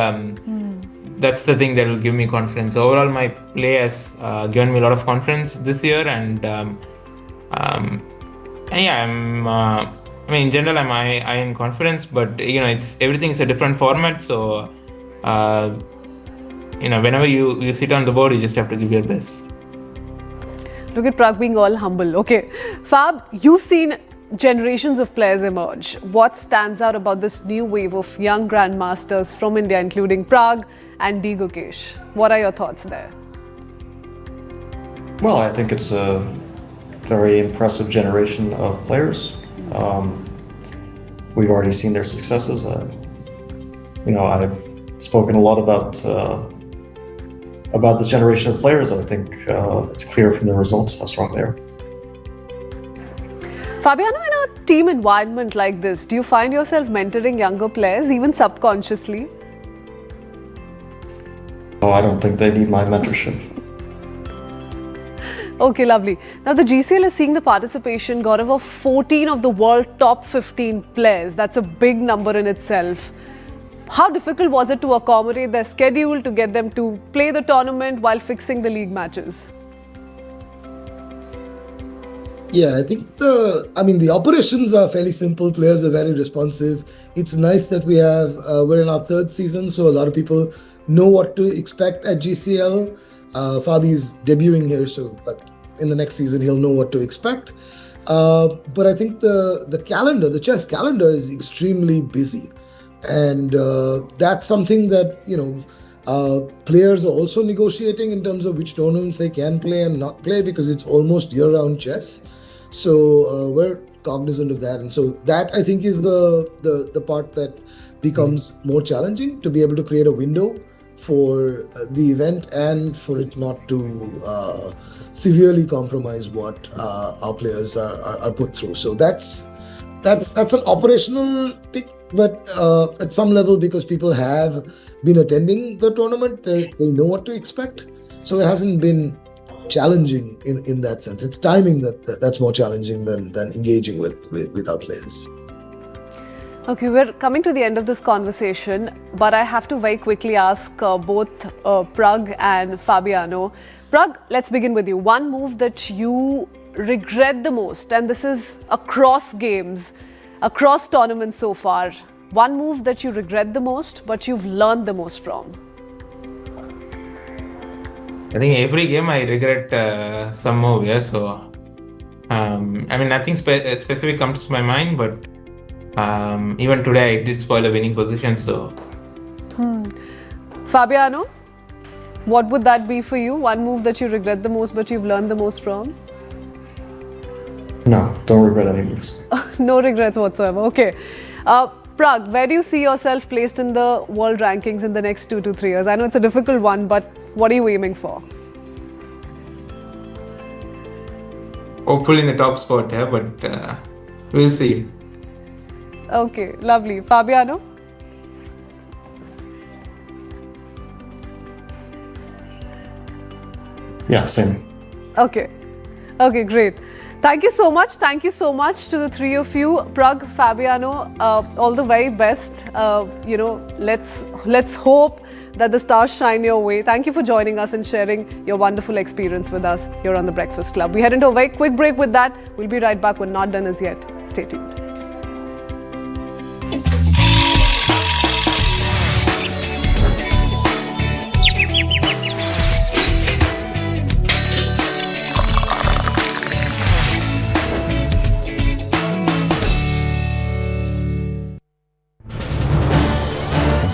that's the thing that will give me confidence. Overall, my play has given me a lot of confidence this year, and I mean, in general, I in confidence, but it's everything is a different format. So, whenever you sit on the board, you just have to give your best. Look at Prag being all humble. Okay, Fab, you've seen generations of players emerge. What stands out about this new wave of young grandmasters from India, including Prag and D. Gukesh? What are your thoughts there? Well, I think it's a very impressive generation of players. We've already seen their successes. I've spoken a lot about this generation of players. I think it's clear from the results how strong they are. Fabiano, in a team environment like this, do you find yourself mentoring younger players, even subconsciously? Oh, I don't think they need my mentorship. Okay, lovely. Now, the GCL is seeing the participation, Gaurav, of 14 of the world top 15 players. That's a big number in itself. How difficult was it to accommodate their schedule to get them to play the tournament while fixing the league matches? Yeah, I think the operations are fairly simple. Players are very responsive. It's nice that we're in our third season, so a lot of people know what to expect at GCL. Fabi's debuting here, so in the next season he'll know what to expect. But I think the chess calendar is extremely busy, and that's something that players are also negotiating in terms of which tournaments they can play and not play, because it's almost year-round chess. So we're cognizant of that, and so that I think is the part that becomes more challenging, to be able to create a window for the event and for it not to severely compromise what our players are put through. So that's an operational pick, but at some level, because people have been attending the tournament, they know what to expect. So it hasn't been challenging in that sense. It's timing that's more challenging than engaging with our players. Okay, we're coming to the end of this conversation, but I have to very quickly ask both Prag and Fabiano. Prag, let's begin with you. One move that you regret the most, and this is across games, across tournaments so far. One move that you regret the most, but you've learned the most from. I think every game I regret some move. Yeah, so nothing specific comes to my mind, but even today I did spoil a winning position. So, Fabiano, what would that be for you? One move that you regret the most, but you've learned the most from? No, don't regret any moves. No regrets whatsoever. Okay. Prag, where do you see yourself placed in the world rankings in the next 2 to 3 years? I know it's a difficult one, but what are you aiming for? Hopefully in the top spot, yeah, but we'll see. Okay, lovely. Fabiano? Yeah, same. Okay, great. Thank you so much. Thank you so much to the three of you. Prag, Fabiano, all the very best. Let's hope that the stars shine your way. Thank you for joining us and sharing your wonderful experience with us here on the Breakfast Club. We head into a very quick break with that. We'll be right back. We're not done as yet. Stay tuned.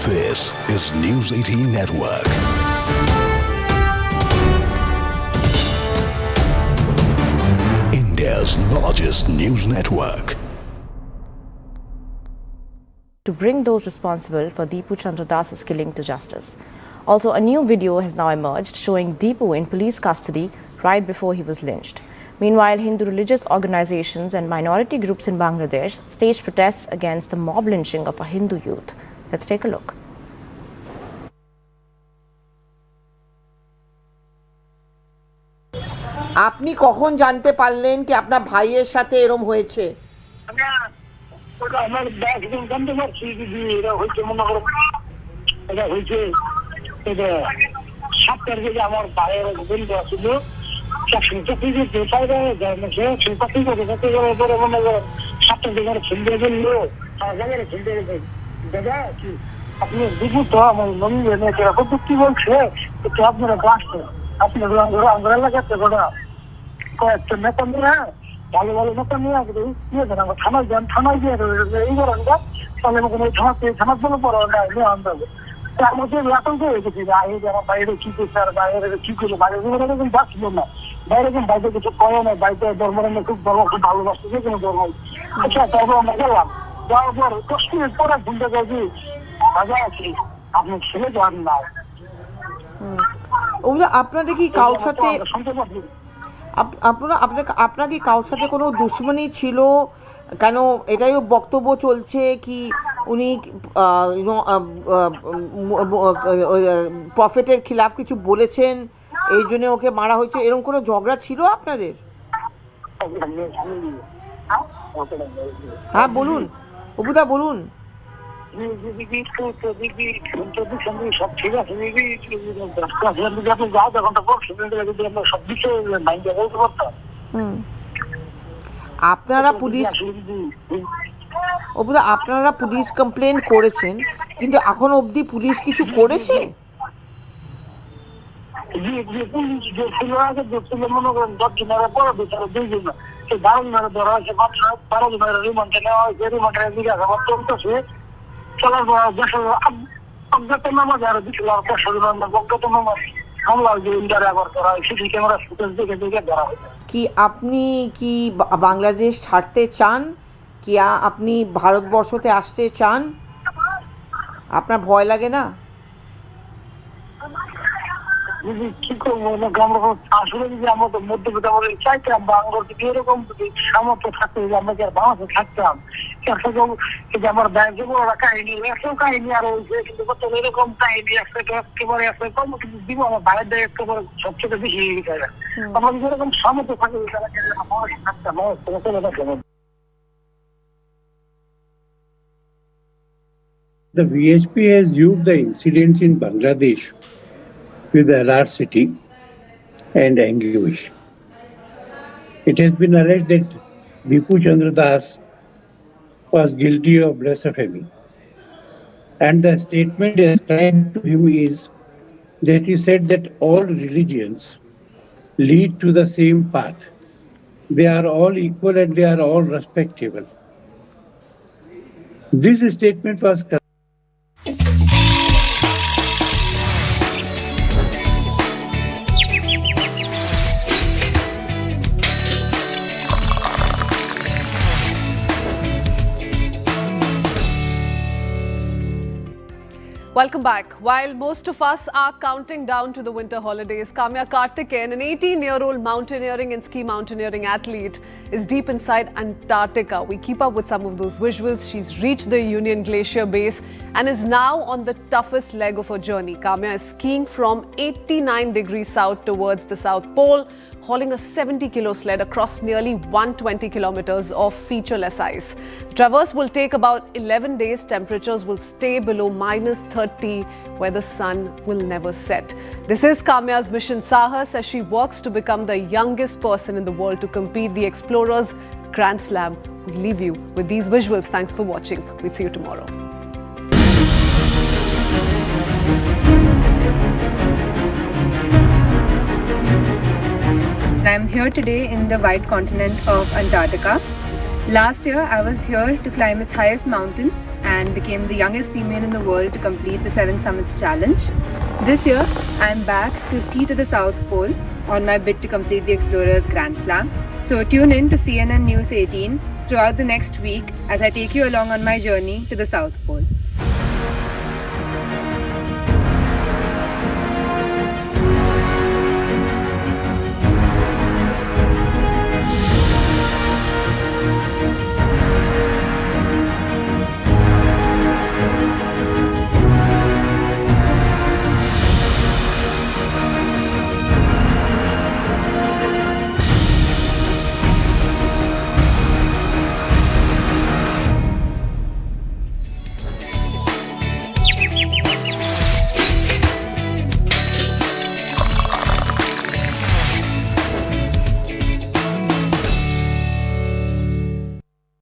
This is News 18 Network. India's largest news network. To bring those responsible for Deepu Chandra Das's killing to justice. Also, a new video has now emerged showing Deepu in police custody right before he was lynched. Meanwhile, Hindu religious organizations and minority groups in Bangladesh staged protests against the mob lynching of a Hindu youth. Let's take a look. আপনি কখন জানতে পারলেন কি আপনার ভাইয়ের সাথে এরকম হয়েছে? আমার একদিন জানতে পারছি যে এটা হয়েছে, মনে করো এটা হয়েছে 7 তারিখে। আমার ভাইয়ের বন্ধু ছিল, সেটা থেকে যেটাই যায় না সে সেটা থেকে যেতে গেলে পরে মনে করেন 7টা জায়গায় খেলতে গেলেও জায়গায় খেলতে গেলে দাদা কি আপনি বুঝুন তো আমার নমিয়ে নেই এরকম কি বলছে তো আপনারা বাঁচতেন আপনার আমরা লাগাতে করা কয়েকটা নেতা নিয়ে ভালো ভালো নেতা নিয়ে নিয়ে যান আমরা থানায় গিয়ে এই করেন না তাহলে কোনো থানা বলে পড়া না নিয়ে আনতে তার মধ্যে আতঙ্ক হয়ে গেছে যে আগে যারা বাইরে কি করছে আর বাইরে কি করলো বাইরে এরকম যাচ্ছিল না বাইরে কিন্তু বাইরে কিছু করে না বাইরে ধর্ম খুব ধর্ম খুব ভালোবাসছে যে কোনো ধর্ম আচ্ছা তারপর আমরা গেলাম যাওয়ার পর 10 মিনিট পরে ঘুমতে গেছি রাজা আছি আপনি ছেলে যান না আপনাদের কি কারোর সাথে আপনার কি কারোর সাথে কোনো দুশ্মনী ছিল কেন এটাই বক্তব্য চলছে কি উনি প্রফেটের খিলাফ কিছু বলেছেন এই জন্য ওকে মারা হয়েছে এরকম কোনো ঝগড়া ছিল আপনাদের? হ্যাঁ বলুন অবুদা বলুন। সব ঠিক আছে সব বিষয়ে মাইন্ডে বলতে পারতাম। আপনারা পুলিশ কমপ্লেন করেছেন কিন্তু এখন অবধি পুলিশ কিছু করেছে? মনে করেন 10 জনের পরে বিচারে 2 জন সে 12 জনের ধরা হয়েছে 12 জনের রিমান্ডে নেওয়া হয়েছে রিমান্ডের জিজ্ঞাসাবাদ চলতেছে চলার পর দেশের অজ্ঞাতনামা যারা দিচ্ছিল আর 500 জনের অজ্ঞাতনামা হামলা যে ইন্ডিয়ারে আবার করা হয় সিসি ক্যামেরা ফুটেজ দেখে ধরা হয়। কি আপনি কি বাংলাদেশ ছাড়তে চান কি আপনি ভারতবর্ষতে আসতে চান? আপনার ভয় লাগে না? কি করবো আসলে যদি আমরা তো মধ্যবিত্ত আমাদের চাইতাম বা আমার যদি এরকম সামর্থ্য থাকতো যে আমরা যারা বাংলাদেশে থাকতাম আমার ব্যাংকে বড় কাহিনী একশো কাহিনী আরো হয়েছে কিন্তু এরকম কাহিনী একেবারে কিন্তু দিব আমার বাইরের দেয় একেবারে সবচেয়ে বেশি হয়ে গেছে আমরা যদি এরকম সামর্থ্য থাকে থাকতাম চলে থাকতাম। The VHP has viewed the incidents in Bangladesh with alarmity and anguish. It has been alleged that Dipu Chandra Das was guilty of blasphemy. And the statement ascribed to him is that he said that all religions lead to the same path. They are all equal and they are all respectable. This statement was Welcome back. While most of us are counting down to the winter holidays, Kamya Karthikeyan, an 18-year-old mountaineering and ski mountaineering athlete, is deep inside Antarctica. We keep up with some of those visuals. She's reached the Union Glacier base and is now on the toughest leg of her journey. Kamya is skiing from 89 degrees south towards the South Pole, hauling a 70-kilo sled across nearly 120 kilometers of featureless ice. The traverse will take about 11 days. Temperatures will stay below -30, where the sun will never set. This is Kamya's mission Sahas as she works to become the youngest person in the world to compete the Explorers Grand Slam. We leave you with these visuals. Thanks for watching. We'll see you tomorrow. I'm here today in the white continent of Antarctica. Last year, I was here to climb its highest mountain and became the youngest female in the world to complete the 7 Summits Challenge. This year, I'm back to ski to the South Pole on my bid to complete the Explorers Grand Slam. So tune in to CNN News 18 throughout the next week as I take you along on my journey to the South Pole.